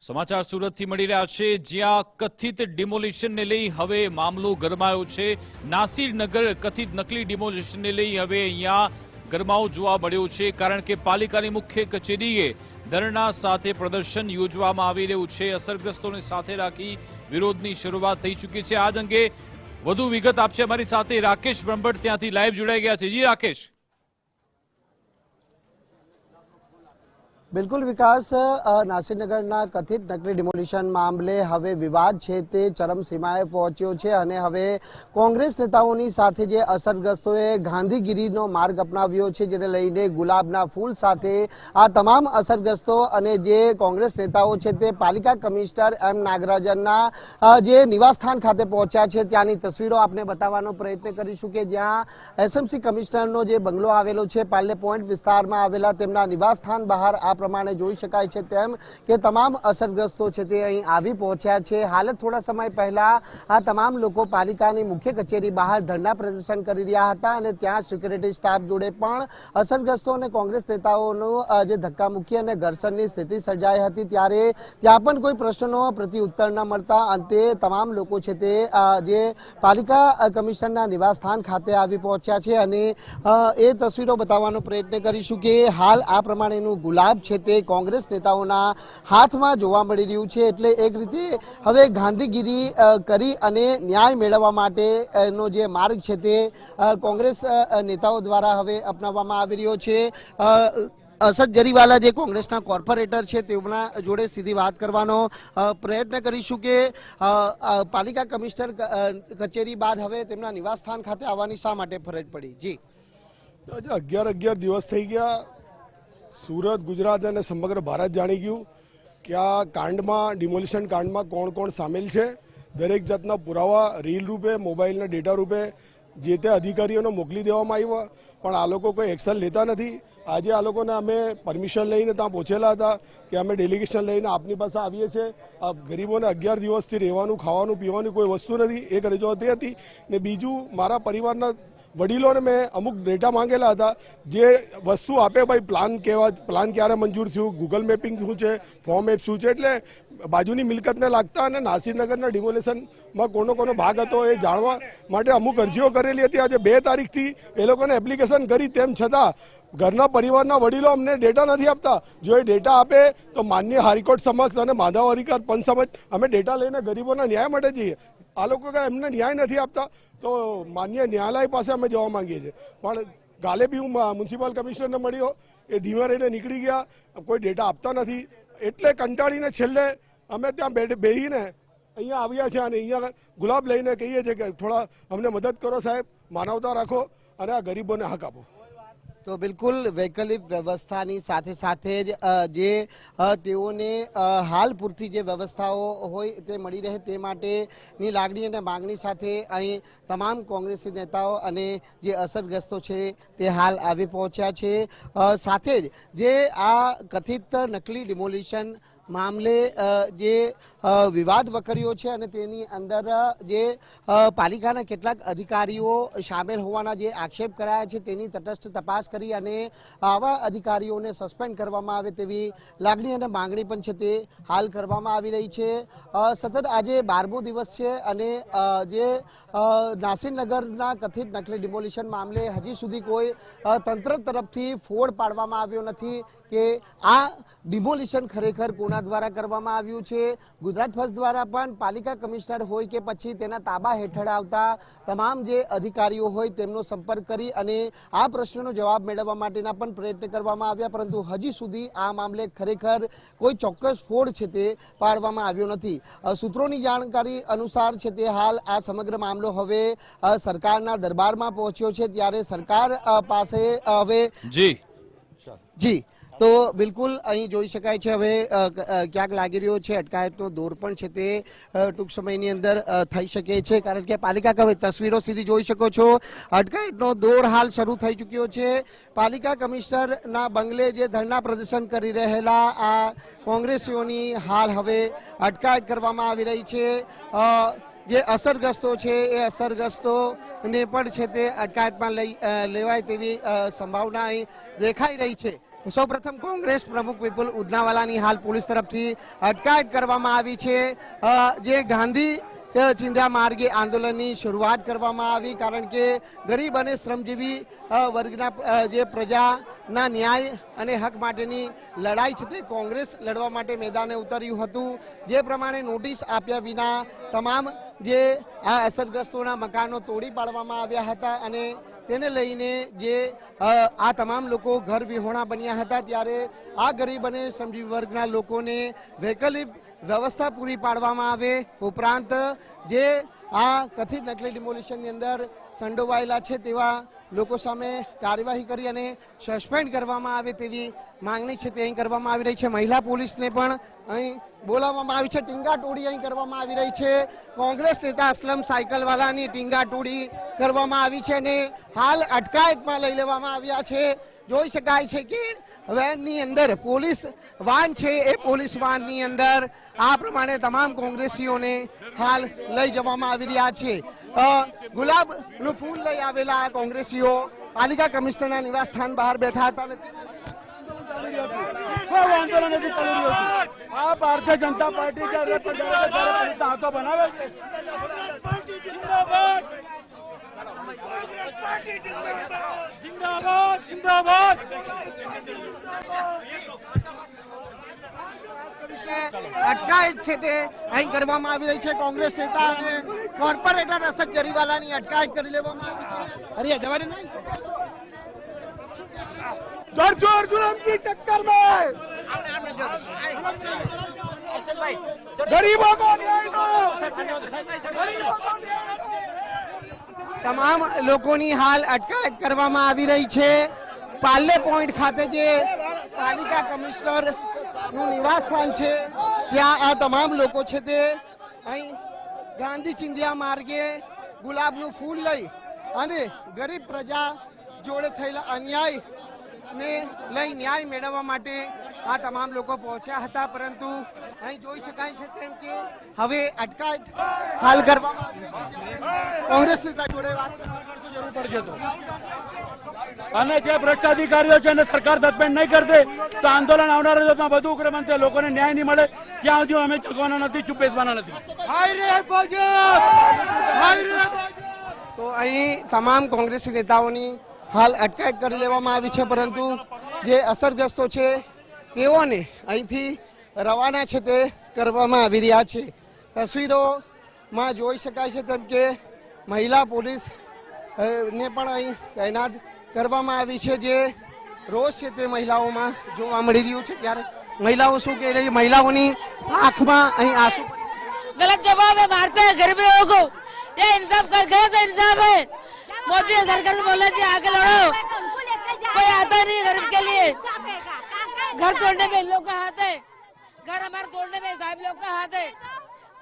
સમાચાર સુરતથી મળી રહ્યા છે, જ્યાં કથિત ડિમોલિશનને લઈ હવે મામલો ગરમાયો છે। નાસિરનગર કથિત નકલી ડિમોલિશનને લઈ હવે અહીંયા ગરમાવો જોવા મળ્યો છે, કારણ કે પાલિકાની મુખ્ય કચેરીએ ધરણા સાથે પ્રદર્શન યોજવામાં આવી રહ્યું છે। અસરગ્રસ્તોને સાથે રાખી વિરોધની શરૂઆત થઈ ચૂકી છે। આજ અંગે વધુ વિગત આપશે અમારી સાથે રાકેશ બ્રહ્મભટ્ટ ત્યાંથી લાઈવ જોડાઈ ગયા છે। જી રાકેશ। बिल्कुल विकास, नासिरनगરના कथित नकली डिमोलिशन मामले હવે વિવાદ છે તે ચરમસીમાએ પહોંચ્યો છે અને હવે કોંગ્રેસ નેતાઓની સાથે જે અસરગ્રસ્તોએ ગાંધીગીરીનો માર્ગ અપનાવ્યો છે, જેને લઈને ગુલાબના ફૂલ સાથે આ તમામ અસરગ્રસ્તો અને જે કોંગ્રેસ નેતાઓ છે તે પાલિકા કમિશનર એમ નાગરાજનના જે નિવાસસ્થાન ખાતે પહોંચ્યા છે। ત્યાંની તસવીરો આપને બતાવવાનો પ્રયત્ન કરીશું કે જ્યાં એસએમસી કમિશનરનો જે બંગલો આવેલો છે પાર્લે પોઈન્ટ વિસ્તારમાં આવેલા તેમના નિવાસસ્થાન બહાર આ પ્રમાણે જોઈ શકાય છે તેમ કે તમામ અસરગ્રસ્તો છે તે અહીં આવી પહોંચ્યા છે। હાલ થોડા સમય પહેલા આ તમામ લોકો પાલિકાની મુખ્ય કચેરી બહાર ધરણા પ્રદર્શન કરી રહ્યા હતા અને ત્યાં સિક્યુરિટી સ્ટાફ જોડે પણ અસરગ્રસ્તો અને કોંગ્રેસ નેતાઓનું જે ધક્કામુક્કી અને ઘર્ષણની સ્થિતિ સર્જાઈ હતી, ત્યારે ત્યાં પણ કોઈ પ્રશ્નનો પ્રત્યુત્તર ન મળતા અંતે તમામ લોકો છે તે જે પાલિકા કમિશનરના નિવાસસ્થાન ખાતે આવી પહોંચ્યા છે અને એ તસવીરો બતાવવાનો પ્રયત્ન કરીશું કે હાલ આ પ્રમાણેનું ગુલાબ છે તે કોંગ્રેસ નેતાઓના હાથમાં જોવા મળી રહ્યું છે। એટલે એક રીતે હવે ગાંધીગીરી કરી અને ન્યાય મેળવવા માટેનો જે માર્ગ છે તે કોંગ્રેસ નેતાઓ દ્વારા હવે અપનાવવામાં આવી રહ્યો છે। અસદ જરીવાલા જે કોંગ્રેસના કોર્પોરેટર છે તેમના જોડે સીધી વાત કરવાનો પ્રયત્ન કરીશું કે પાલિકા કમિશનર કચેરી બાદ હવે તેમના નિવાસસ્થાન ખાતે આવવાની શા માટે ફરજ પડી? જી, 11 દિવસ થઈ ગયા। સુરત, ગુજરાત અને સમગ્ર ભારત જાણી ગયું કે આ કાંડમાં, ડિમોલિશન કાંડમાં કોણ કોણ સામેલ છે। દરેક જાતના પુરાવા રીલ રૂપે, મોબાઈલના ડેટા રૂપે જે તે અધિકારીઓને મોકલી દેવામાં આવ્યા, પણ આ લોકો કોઈ એક્શન લેતા નથી। આજે આ લોકોને અમે પરમિશન લઈને ત્યાં પહોંચેલા હતા કે અમે ડેલિગેશન લઈને આપની પાસે આવીએ છીએ। આ ગરીબોને 11 દિવસથી રહેવાનું, ખાવાનું, પીવાની કોઈ વસ્તુ નથી, એક રજૂઆત એ હતી। ને બીજું, મારા પરિવારના વડીલોને મેં અમુક ડેટા માંગેલા હતા, જે વસ્તુ આપે ભાઈ પ્લાન ક્યારે મંજૂર થયું, ગૂગલ મેપિંગ શું છે, ફોર્મ એપ શું છે, એટલે બાજુની મિલકતને લાગતા અને નાસિરનગરના ડિમોલેશનમાં કોનો ભાગ હતો એ જાણવા માટે અમુક અરજીઓ કરેલી હતી। આજે 2 તારીખથી એ લોકોને એપ્લિકેશન કરી, તેમ છતાં ઘરના પરિવારના વડીલો અમને ડેટા નથી આપતા। જો એ ડેટા આપે તો માન્ય હાઈકોર્ટ સમક્ષ અને માનવ અધિકાર પંચ સમક્ષ અમે ડેટા લઈને ગરીબોના ન્યાય માટે જઈએ। આ લોકો એમને ન્યાય નથી આપતા તો માન્ય ન્યાયાલય પાસે અમે જવા માંગીએ છીએ। પણ કાલે બી હું મ્યુનિસિપલ કમિશનરને મળ્યો, એ ધીમે રહીને નીકળી ગયા, કોઈ ડેટા આપતા નથી। એટલે કંટાળીને છેલ્લે અમે ત્યાં બેહીને અહીંયા આવ્યા છે અને અહીંયા ગુલાબ લઈને કહીએ છીએ કે થોડા અમને મદદ કરો સાહેબ, માનવતા રાખો અને આ ગરીબોને હક આપો। તો બિલકુલ વૈકલ્પિક વ્યવસ્થાની સાથે સાથે જ જે તેઓને હાલ પૂરતી જે વ્યવસ્થાઓ હોય તે મળી રહે તે માટેની લાગણી અને માંગણી સાથે અહીં તમામ કોંગ્રેસી નેતાઓ અને જે અસરગ્રસ્તો છે તે હાલ આવી પહોંચ્યા છે। સાથે જ જે આ કથિત નકલી ડિમોલિશન મામલે જે વિવાદ વકર્યો છે અને તેની અંદર જે પાલિકાના કેટલાક અધિકારીઓ સામેલ હોવાના જે આક્ષેપ કરાયા છે તેની તટસ્થ તપાસ કરી અને આવા અધિકારીઓને સસ્પેન્ડ કરવામાં આવે તેવી લાગણી અને માંગણી પણ છે તે હાલ કરવામાં આવી રહી છે। સતત આજે 12મો દિવસ છે અને જે નાસિરનગરના કથિત નકલી ડિમોલિશન મામલે હજી સુધી કોઈ તંત્ર તરફથી ફોડ પાડવામાં આવ્યો નથી કે આ ડિમોલિશન ખરેખર કોના દ્વારા કરવામાં આવ્યું છે। ગુજરાત ફર્સ્ટ દ્વારા પણ પાલિકા કમિશનર હોય કે પછી તેના તાબા હેઠળ આવતા તમામ જે અધિકારીઓ હોય તેમનો સંપર્ક કરી અને આ પ્રશ્નનો જવાબ મેળવવા માટેના પણ પ્રયત્ન કરવામાં આવ્યા, પરંતુ હજી સુધી આ મામલે ખરેખર કોઈ ચોક્કસ ફોડ છે તે પાડવામાં આવ્યો નથી। સૂત્રોની જાણકારી અનુસાર છે તે હાલ આ સમગ્ર મામલો હવે સરકારના દરબારમાં પહોંચ્યો છે, ત્યારે સરકાર પાસે હવે જી તો બિલકુલ અહીં જોઈ શકાય છે હવે ક્યાંક લાગી રહ્યો છે અટકાયતનો દોર પણ છે તે ટૂંક સમયની અંદર થઈ શકે છે, કારણ કે પાલિકા તસવીરો સીધી જોઈ શકો છો, અટકાયતનો દોર હાલ શરૂ થઈ ચૂક્યો છે। પાલિકા કમિશનરના બંગલે જે ધરણા પ્રદર્શન કરી રહેલા આ કોંગ્રેસીઓની હાલ હવે અટકાયત કરવામાં આવી રહી છે। જે અસરગ્રસ્તો છે એ અસરગ્રસ્તોને પણ છે તે અટકાયતમાં લેવાય તેવી સંભાવના અહીં દેખાઈ રહી છે। સૌપ્રથમ કોંગ્રેસ પ્રમુખ વિપુલ ઉદનાવાલાની હાલ પોલીસ તરફથી અટકાયત કરવામાં આવી છે. જે ગાંધી ચિંધ્યા માર્ગે આંદોલનની શરૂઆત કરવામાં આવી, કારણ કે ગરીબ અને શ્રમજીવી વર્ગના જે પ્રજાના ન્યાય અને હક માટેની લડાઈ છે તે કોંગ્રેસ લડવા માટે મેદાને ઉતર્યું હતું. જે પ્રમાણે નોટિસ આપ્યા વિના તમામ જે આ અસરગ્રસ્તોના મકાનો તોડી પાડવામાં આવ્યા હતા અને તેને લઈને જે આ તમામ લોકો ઘર વિહોણા બન્યા હતા, ત્યારે આ ગરીબ અને શ્રમજીવી વર્ગના લોકોને વૈકલ્પિક વ્યવસ્થા પૂરી પાડવામાં આવે, ઉપરાંત જે આ કથિત નકલી ડિમોલિશનની અંદર સંડોવાયેલા છે તેવા લોકો સામે કાર્યવાહી કરી અને સસ્પેન્ડ કરવામાં આવે તેવી માંગણી છે તે અહીં કરવામાં આવી રહી છે. મહિલા પોલીસને પણ અહીં બોલાવવામાં આવી છે. ટીંગાટોળી અહીં કરવામાં આવી રહી છે. કોંગ્રેસ નેતા અસલમ સાયકલવાલાની ટીંગાટોળી કરવામાં આવી છે અને હાલ અટકાયતમાં લઈ લેવામાં આવ્યા છે. જોઈ શકાય છે કે વેનની અંદર પોલીસ વાન છે, એ પોલીસ વાનની અંદર આ પ્રમાણે તમામ કોંગ્રેસીઓને હાલ લઈ જવામાં આવી રહ્યા છે. ગુલાબનું ફૂલ લઈ આવેલા આ કોંગ્રેસીઓ પાલિકા કમિશનરના નિવાસ સ્થાન બહાર બેઠા હતા અને આંદોલન નથી ચાલી રહ્યું. આ ભારતીય જનતા પાર્ટી હાથો બનાવે છે. જિંદાબાદ જિંદાબાદ. અટકાયત છે તે અહીં કરવામાં આવી રહી છે. કોંગ્રેસ નેતા અને કોર્પોરેટર અસદ જરીવાલાની અટકાયત કરી લેવામાં આવી છે. जोर जुलम की टक्कर में गरीबों को न्याय दो. તમામ લોકોની હાલ અટકાયત કરવામાં આવી રહી છે. પાર્લે પોઈન્ટ ખાતે જે પાલિકા કમિશનર નું નિવાસ સ્થાન છે ત્યાં આ તમામ લોકો છે તે અહીં ગાંધી ચિંધ્યા માર્ગે ગુલાબનું ફૂલ લઈ અને ગરીબ પ્રજા જોડે થયેલા અન્યાય ને લઈ ન્યાય મેળવવા માટે આ તમામ લોકો પહોંચ્યા હતા, પરંતુ અહીં જોઈ શકાય છે તેમ કે હવે અટકાયત હાલ કરવામાં આવી છે. કોંગ્રેસ નેતા જોડે વાત જરૂર પડશે તો અને જે ભ્રષ્ટાધિકારીઓ છે એને સરકાર સસ્પેન્ડ નહીં કરશે તો આંદોલન આવનારા દિવસમાં વધુ ઉગ્ર બનશે. લોકોને ન્યાય નહીં મળે ત્યાં સુધી અમે ચૂકવાના નથી, ચૂપ બેસવાના નથી. તો અહીં તમામ કોંગ્રેસી નેતાઓની હાલ અટકાયત કરી લેવામાં આવી છે, પરંતુ જે અસરગ્રસ્તો છે તેઓને અહીંથી રવાના છે તે કરવામાં આવી રહ્યા છે. તસવીરોમાં જોઈ શકાય છે તેમ કે મહિલા પોલીસ ને પણ અહીં તૈનાત કરવામાં આવી છે. જે રોષ છે તે મહિલાઓમાં જોવા મળી રહ્યું છે. ત્યારે મહિલાઓ શું કહી રહી, મહિલાઓની આંખમાં અહીં આંસુ. गलत जवाब है, मारते हैं गरीबों को. ये इंसाफ कर गलत इंसाफ है. मोदी सरकार से बोलना चाहिए आगे लड़ो. कोई आता नहीं गरीब के लिए. घर तोड़ने में इन लोग का हाथ है, घर हमारे तोड़ने में साहब लोग का हाथ है.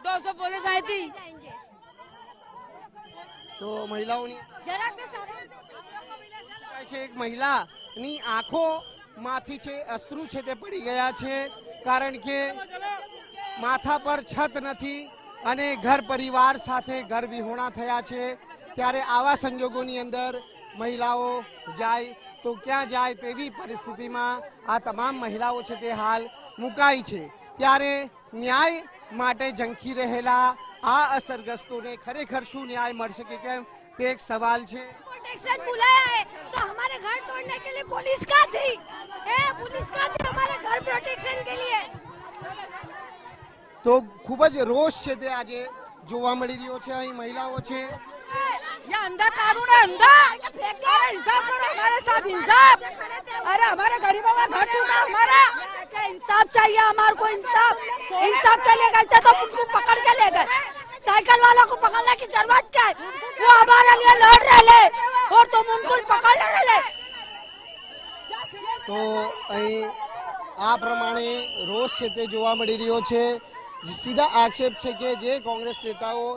200 पुलिस आई थी. તો મહિલાઓની એક મહિલાની આંખોમાંથી છે અશ્રુ છે તે પડી ગયા છે, કારણ કે માથા પર છત નથી અને ઘર પરિવાર સાથે ઘર વિહોણા થયા છે. ત્યારે આવા સંજોગોની અંદર મહિલાઓ જાય તો ક્યાં જાય તેવી પરિસ્થિતિમાં આ તમામ મહિલાઓ છે તે હાલ મુકાઈ છે. ત્યારે ન્યાય માટે ઝંખી રહેલા આ અસરગ્રસ્તોને ખરેખર શું ન્યાય મળશે કે કેમ તે એક સવાલ છે. प्रोटेक्शन बुलाया है तो हमारे घर तोड़ने के लिए पुलिस का थी, पुलिस का थी हमारे घर प्रोटेक्शन के लिए. તો ખૂબ જ રોષ છે તે આજે જોવા મળી રહ્યો છે. અહીં મહિલાઓ છે. ये अंधा कानून है, अंधा. अरे इंसाफ करो हमारे साथ, इंसाफ. अरे हमारे गरीबों का घर टूटा हमारा. इंसाफ चाहिए हमारे को, इंसाफ. इंसाफ के लिए गए थे तो उनको पकड़ के ले गए. साइकिल वालों को पकड़ने की जरूरत क्या है? वो हमारे लिए लड़ रहे और तुम उनको पकड़ रहे. તો અહીં આ પ્રમાણે રોષ છે તે જોવા મળી રહ્યો છે. સીધા આક્ષેપ છે કે જે કોંગ્રેસ નેતાઓ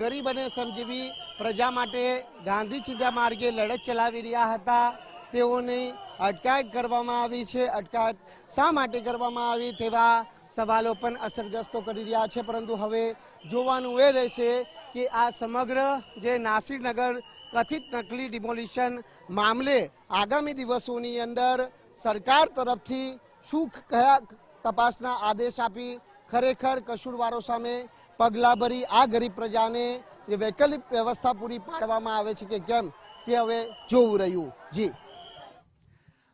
ગરીબ અને શ્રમજીવી પ્રજા માટે ગાંધી ચિંધ્યા માર્ગે લડત ચલાવી રહ્યા હતા તેઓની અટકાયત કરવામાં આવી છે. અટકાયત શા માટે કરવામાં આવી તેવા સવાલો પણ અસરગ્રસ્તો કરી રહ્યા છે, પરંતુ હવે જોવાનું એ રહેશે કે આ સમગ્ર જે નાસિરનગર કથિત નકલી ડિમોલિશન મામલે આગામી દિવસોની અંદર સરકાર તરફથી શું કયા તપાસના આદેશ આપી ખરેખર કસૂરવારો સામે પગલાં ભરી આ ગરીબ પ્રજાને જે વૈકલ્પિક વ્યવસ્થા પૂરી પાડવામાં આવે છે કે કેમ તે હવે જોવું રહ્યું. જી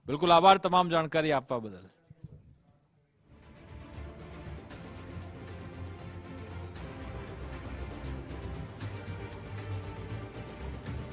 બિલકુલ, આભાર તમામ જાણકારી આપવા બદલ.